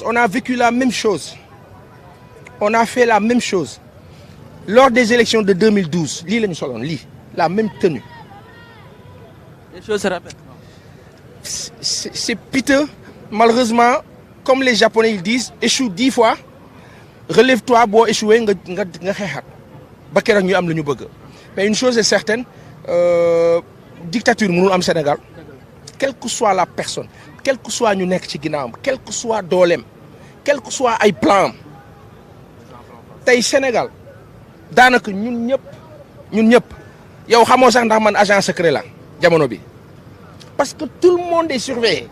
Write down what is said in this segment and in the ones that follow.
On a vécu la même chose. On a fait la même chose. Lors des élections de 2012, la même tenue. Les choses se répètent. C'est piteux. Malheureusement, comme les Japonais ils disent, échoue 10 fois, relève-toi, bon échouer, mais une chose est certaine, dictature mënul am Sénégal, quelle que soit la personne, quel que soit ñu nekk ci ginnaawam, quel que soit dooleem, quel que soit ay plan tey Sénégal daanaka ñun ñëpp yow xamoo sax ndax man agent secret la jamono bi parce que tout le monde est surveillé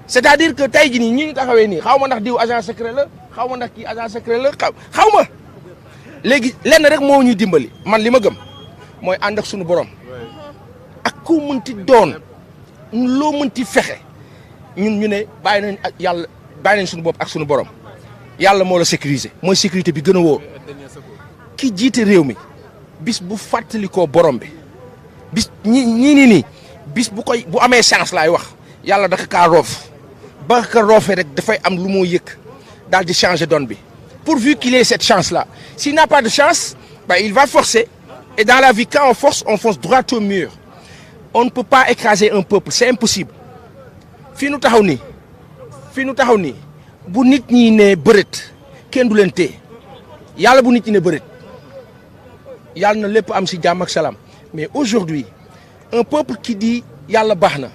c'est-à-dire que tey jii nii ñi ñu taxawee nii xaw ma ndax diw agent secret la xaw ma ndax kii agent secret la xaw ma léegi lenn rek moo ñuy dimbali man li ma gëm mooy ànd ak suñu borom ak ku mënti doon loo mënti fexe ñun ñu ne bàyyi nañ ak yàlla bàyyi nañ suñu bopp ak suñu borom yàlla moo la sécuriser mooy sécurité bi gën a wóor ki jiite réew mi bis bu fàttalikoo borom bi bis nii bis bu amee chance laay wax yàlla daka kaa roof ba ka roofee rek dafay am lu moo yëg daal di changer donne bi pourvu qu'il ait cette chance là s'il n'a pas de chance il va forcer et dans la vie quand on fonce droit au mur on ne peut pas écraser un peuple c'est impossible fii nu taxaw nii bu nit ñi ne bërët kenn du leen téye yàlla bu nit ñi ne bërët yàlla na lépp am si jàmm ak salaam mais aujourd'hui un peuple qui dit yàlla baax na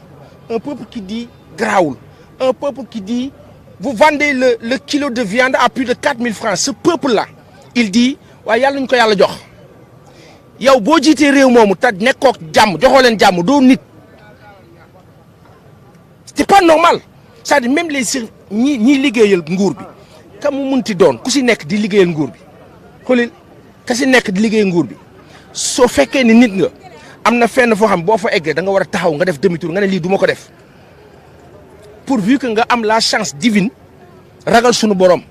un peuple qui dit garaawul un peuple qui dit vous vendez le kilo de viande à plus de 4000 francs ce peuple là il dit waaye yàlla ñu ko yàlla jox yow boo jiitee réew moomu te nekkook jàmm joxoo leen jàmm doo nit c'est pas normal c'est-à-dire même les ñi liggéeyal nguur bi ka mu munti doon ku si nekk di liggéeyal nguur bi xoolil ka si nekk di liggéeyal nguur bi soo fekkee ni nit nga am na fenn foo xam boo fa eggee da nga war a taxaw nga def demi-tour nga ne lii du ma ko def pourvu que nga am la chance divine ragal sunu borom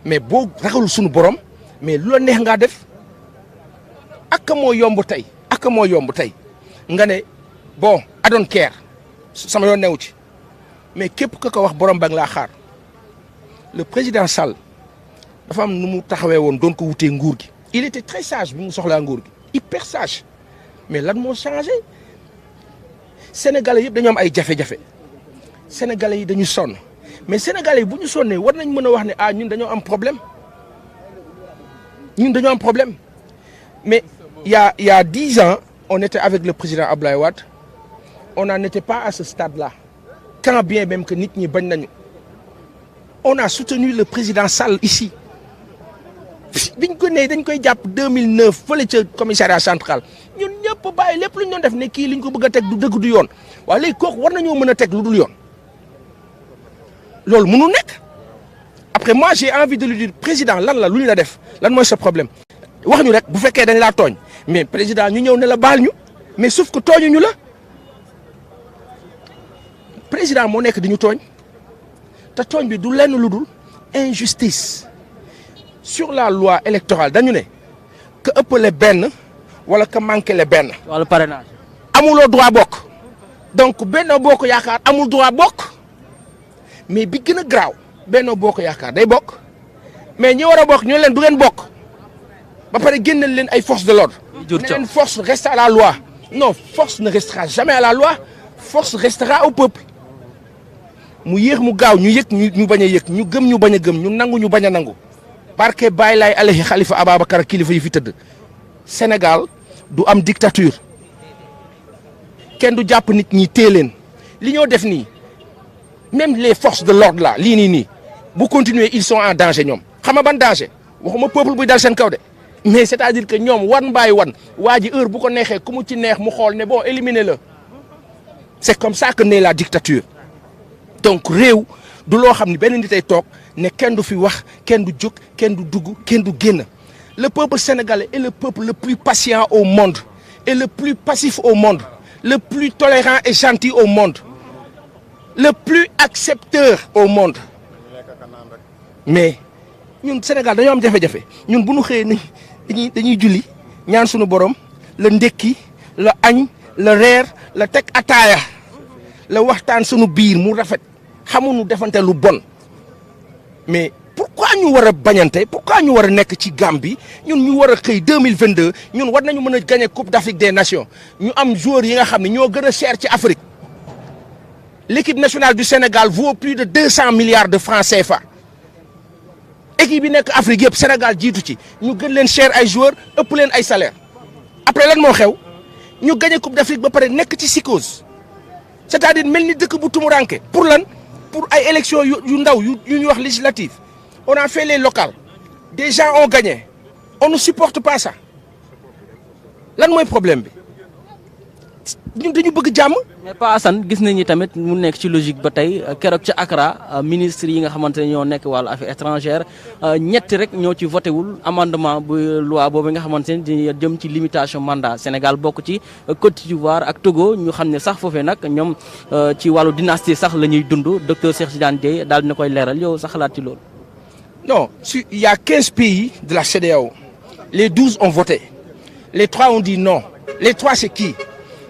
mais boo ragalul sunu borom mais lu la neex ngaa def ak moo yomb tey nga ne bon I don't care sama yoon newu ci mais képp ku ko wax borom ba nga laa xaar le président Sall dafa am nu mu taxawee woon doon ko wutee nguur gi il était très sage bi mu soxlaa nguur gi hyper sage mais lan moo changé sénégalais yëpp dañoo am ay jafe-jafe sénégalais yi dañu sonn mais sénégalais yi bu ñu sonnee war nañ mën a wax ne ñun dañoo am problème mais il y a 10 ans on était avec le président Abdoulaye Wade on n'en était pas à ce stade-là quand bien même que nit ñi bañ nañu on a soutenu le président Sall ici biñ ko nee dañ koy jàpp 2009 fële ca commissariat central ñun ñëpp bàyyi lépp lu ñu doon def ne kii liñ ko bëgg a teg du dëgg du yoon waaye léegi kooku war nañoo mën a teg lu dul yoon loolu mënul nekk après moi j'ai envie de lui dire président lan la lu ñu la def lan mooy sa problème wax ñu rek bu fekkee dañ laa tooñ mais président ñu ñëw ne la baal ñu mais sauf que tooñu ñu la président moo nekk di ñu tooñ te tooñ bi du lenn lu dul injustice sur la loi électorale dañu ne que ëppale benn wala que manqué le benn. wala parrainage. amuloo droit bokk donc Benno Bokk Yaakaar amul droit bokk mais bi gën a garaaw Benno Bokk Yaakaar day bokk mais ñi war a bokk ñu leen du ngeen bokk ba pare génneel leen ay forces de l'ordre. jur ne leen force reste à la loi non force ne restera jamais à la loi force restera au peuple. mu yéex mu gaaw ñu yëg ñu bañ a yëg ñu gëm ñu bañ a gëm ñu nangu ñu bañ a nangu barke Baye Laay alayhi Khalifa Ababacar kilifa yi fi tëdd Sénégal du am dictature kenn du jàpp nit ñi téye leen li ñoo def nii même les forces de l'ordre là lii nii bu continuer ils sont en danger ñoom xam nga ban danger waxuma peuple buy dal seen kaw de mais c'est-à-dire que ñoom wan mbaay wan waa ji heure bu ko neexee ku mu ci neex mu xool ne bon éliminer la c'est comme ça que naît la dictature. donc réew du loo xam ne benn nit ay toog ne kenn du fi wax kenn du jóg kenn du dugg kenn du génn le peuple sénégalais est le peuple le plus patient au monde et le plus passif au monde le plus tolérant et gentil au monde le plus accepteur au monde mais ñun Sénégal dañoo am jafe-jafe ñun bu ñu xëyee dañuy julli ñaan suñu borom la ndekki la añ la reer la teg ataaya la waxtaan sunu biir mu rafet xamuñu defante lu bon mais pourquoi ñu war a bañante pourquoi ñu war a nekk ci Gambie ñun ñu war a xëy 2022 ñun war nañu mën a gagner Coupe d'Afrique des Nations ñu am joueurs yi nga xam ne ñoo gën a cher ci Afrique l'équipe nationale du Sénégal vaut plus de 200 milliards de francs CFA équipe yi nekk Afrique yëpp Sénégal jiitu ci ñu gën leen cher ay joueurs ëpp leen ay salaire après lan moo xew ñu gagner Coupe d'Afrique ba pare nekk ci psychose c'est-à-dire mel ni dëkk bu tumuranke pour lan pour ay élections yu ndaw yu ñuy wax législative on a fait les locales des gens ont gagné on ne supporte pas ça lan mooy problème bi ñun dañu bëgg jàmm. mais Pa Assane gis nañu tamit mu nekk ci logique ba tey keroog ca Accra ministre yi nga xamante ne ñoo nekk wàllu affaires étrangères ñetti rek ñoo ci voté wul amendement bu loi boobu nga xamante ne di jëm ci limitation mandat Sénégal bokk ci Côte d'Ivoire ak Togo ñu xam ne sax foofee nag ñoom ci wàllu dynastie sax la ñuy dund docteur Cheikh Tidiane Dièye daal dina koy leeral yow sa xalaat ci loolu. Non, il y a 15 pays de la CEDEAO. Les 12 ont voté. Les 3 ont dit non. Les 3 c'est qui?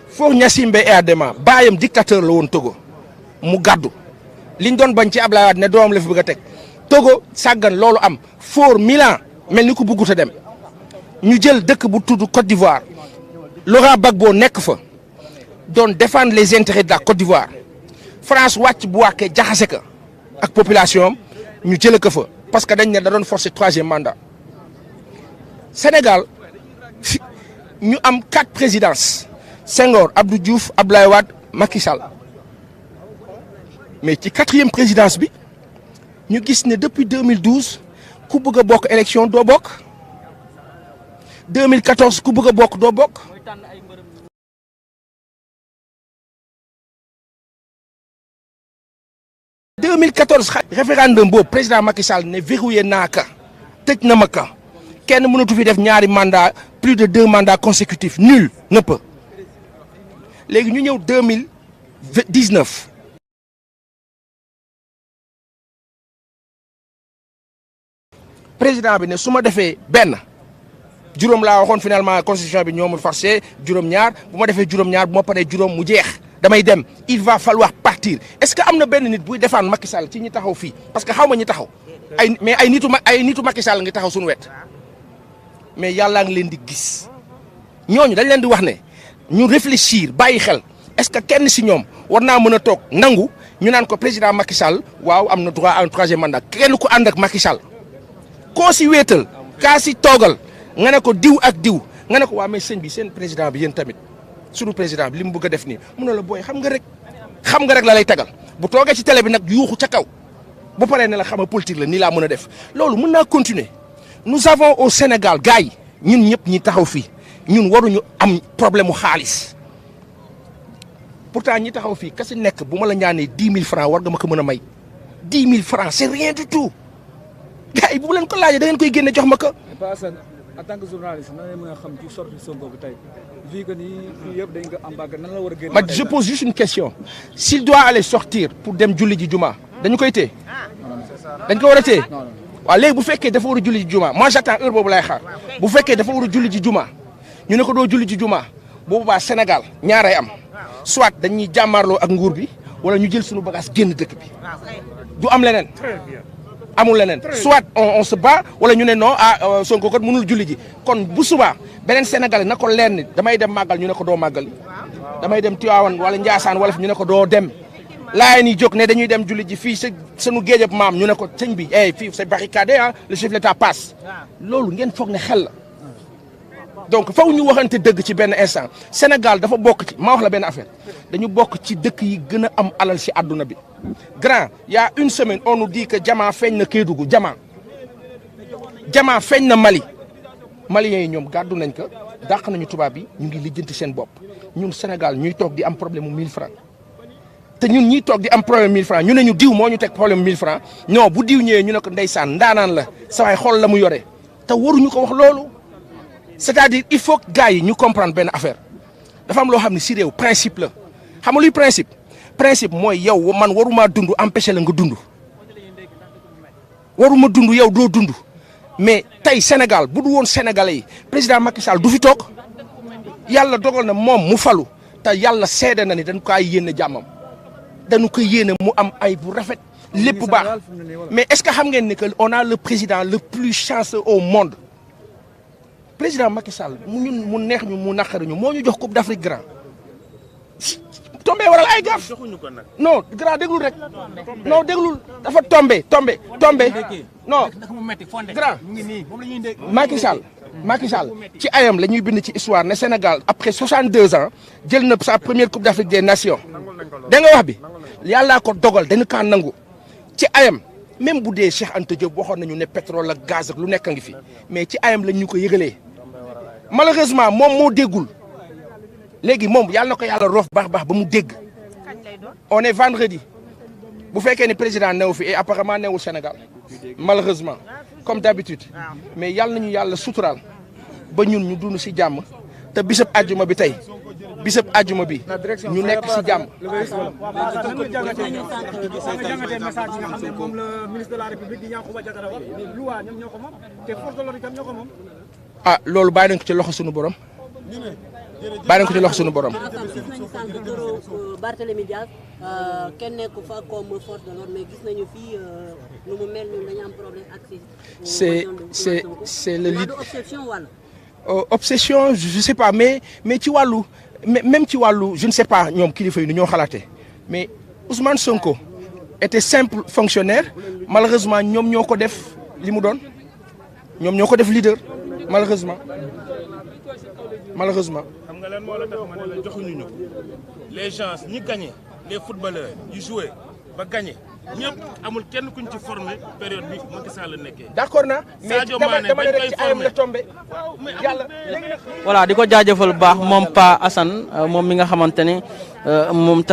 Faure Gnassingbé et Adema baayam dictateur la woon Togo mu gàddu liñ doon bañ ci Ablaye Wade ne doomam la fi bëgg a teg Togo sàggan loolu am Faure Milan mel ni ku bëggut a dem ñu jël dëkk bu tudd Côte d'Ivoire Laurent Gbagbo nekk fa doon défendre les intérêts de la Côte d'Ivoire France wàcc bu wàkkee jaxase ka ak population am ñu jëlee ko fa. parce que dañ ne da doon forcer 3e mandat Sénégal ñu am 4 présidences Senghor Abdou Diouf Abdoulaye Wade Macky Sall mais ci 4e présidence bi ñu gis ne depuis 2012 ku bëgg a bokk élection doo bokk 2014 ku bëgg a bokk doo bokk. 2014 référendum boobu président Macky Sall ne verrouillé naa ka tëj na ma ka kenn mënatu fi def ñaari mandat plus de 2 mandats consécutifs nul ne peut léegi ñu ñëw 2019 président bi ne su ma defee benn juróom laa waxoon finalement constitution bi ñoo ma forcé juróom-ñaar bu ma defee juróom-ñaar bu ma paree juróom mu jeex damay dem il va falloir partir est-ce que am na benn nit buy défendre Macky Sall ci ñi taxaw fii parce que xaw ma ñi taxaw mais ay nitu Macky Sall ngi taxaw suñu wet mais yàllaa ngi leen di gis ñooñu dañ leen di wax ne ñu réfléchir bàyyi xel est-ce que kenn si ñoom war naa mën a toog nangu ñu naan ko président Macky Sall waaw am na droit à un 3e mandat kenn ku ànd ak Macky Sall koo si wéetal kaa si toogal nga ne ko diw ak diw nga ne ko waa mais sëñ bi seen président bi yéen tamit sunu président bi li mu bëgg a def nii mun na la booy xam nga rek la lay tagal bu toogee ci télé bi nag yuuxu ca kaw bu paree ne la xam nga politique la nii laa mën a def loolu mën naa continuer nous avons au Sénégal gars yi ñun ñëpp ñi taxaw fii ñun waruñu am problème mu xaalis pourtant ñi taxaw fii kasi nekk bu ma la ñaanee 10 000 francs war nga ma ko mën a may 10 000 francs c'est rien du tout gars yi bu leen ko laajee da ngeen koy génne jox ma ko. en tant que journaliste nan la mën a xam ci sortie Sonko bi tey vu que ni fii yëpp dañ ko embarqué nan la war a génn. ma je pose juste une question s'il doit aller sortir pour dem julli ji juma dañu koy téye dañ ko war a téye waaw léegi bu fekkee dafa war a julli ji juma moi j'attends heure boobu lay xaar bu fekkee dafa war a julli ji juma ñu ne ko doo julli ji juma boobu baa Sénégal ñaaray am soit dañuy jàmmaarloo ak nguur bi wala ñu jël suñu bagage génn dëkk bi du am leneen. amul leneen soit on se bat wala ñu ne non Sonko kat mënul julli ji kon bu subaa beneen Sénégalais na ko leer ni damay dem màggal ñu ne ko doo màggali damay dem Tivaouane wala Ndiassane wala ñu ne ko doo dem laay ni jóg ne dañuy dem julli ji fii sa sunu géejëb maam ñu ne ko sëñ bi fii c'est barricadé le chef de l'État passe loolu ngeen foog ne xel la donc faw ñu waxante dëgg ci benn instant Sénégal dafa bokk ci ma wax la benn affaire dañu bokk ci dëkk yi gën a am alal ci àdduna bi grand il y a une semaine on nous dit que Jama feeñ na Kédougou Jama feeñ na Mali Maliens yi ñoom gàddu nañ ko dàq nañu tubaab bi ñu ngi lijjanti seen bopp ñun Sénégal ñuy toog di am problème mu 1000 francs te ñun ñiy toog di am problème 1000 francs ñu ne ñu diw moo ñu teg problème 1000 francs non bu diw ñëwee ñu ne ko ndeysaan ndaanaan la sa waay xool la mu yore te waruñu ko wax loolu c'est-à-dire il faut que gars yi ñu comprendre benn affaire dafa am loo xam ne si réew principe la xam nga luy principe mooy yow man waruma dund empêcher la nga dund waruma dund yow doo dund mais tey Sénégal bu du woon Sénégalais yi président Macky Sall du fi toog yàlla dogal na moom mu falu te yàlla seede na ni dañu koy yéene jàmmam dañu ko yéene mu am ay bu rafet lépp baax mais est-ce que xam ngeen ni que on a le président le plus chanceux au monde président Macky Sall mu neex ñu mu naqari ñu moo ñu jox Coupe d'Afrique grand tombé waral ay gaaf non grand déglul rek non déglul dafa tombé non grand Macky Sall ci ayam la ñuy bind ci histoire ne Sénégal après 62 ans jël na sa première Coupe d'Afrique des Nations da nga wax bi yàllaa ko dogal dañu kaa nangu ci ayam même bu dee Cheikh Anta Diop waxoon nañu ne pétrole ak gaz ak lu nekk a ngi fi mais ci ayam lañ ñu ko yëgalee malheureusement moom moo déggul léegi moom yàlla na ko yàlla roof baax ba mu dégg on est vendredi bu fekkee ni président newu fi et apparemment newul Sénégal malheureusement comme d'habitude mais yàlla nañu yàlla suturaal ba ñun ñu dund ci jàmm te bisab àjjuma bi tey ñu nekk ci jàmm. ah loolu bàyyi nañ ko ci loxo suñu borom. Barthélémy Dias kenn nekku fa comme force de l'ordre mais gis nañu fii nu mu mel ni dañu am problème accès. c'est le lead. obsession wala. obsession je sais pas mais ci wàllu même ci wàllu je ne sais pas ñoom kilifa yi nu ñoo xalaatee mais Ousmane Sonko était simple fonctionnaire malheureusement ñoom ñoo ko def li mu doon ñoom ñoo ko def leader malheureusement. xam nga lan moo la tax ma ne la joxuñu ñu les gens ñi gagné les footballeurs yu joué ba gagné ñëpp amul kenn kuñ ci formé période bi Macky Sall la nekkee. d'accord na mais dama ne rek ci ayam la tombé yàlla. voilà di ko jaajëfal bu baax moom Pa Assane moom mi nga xamante ne moom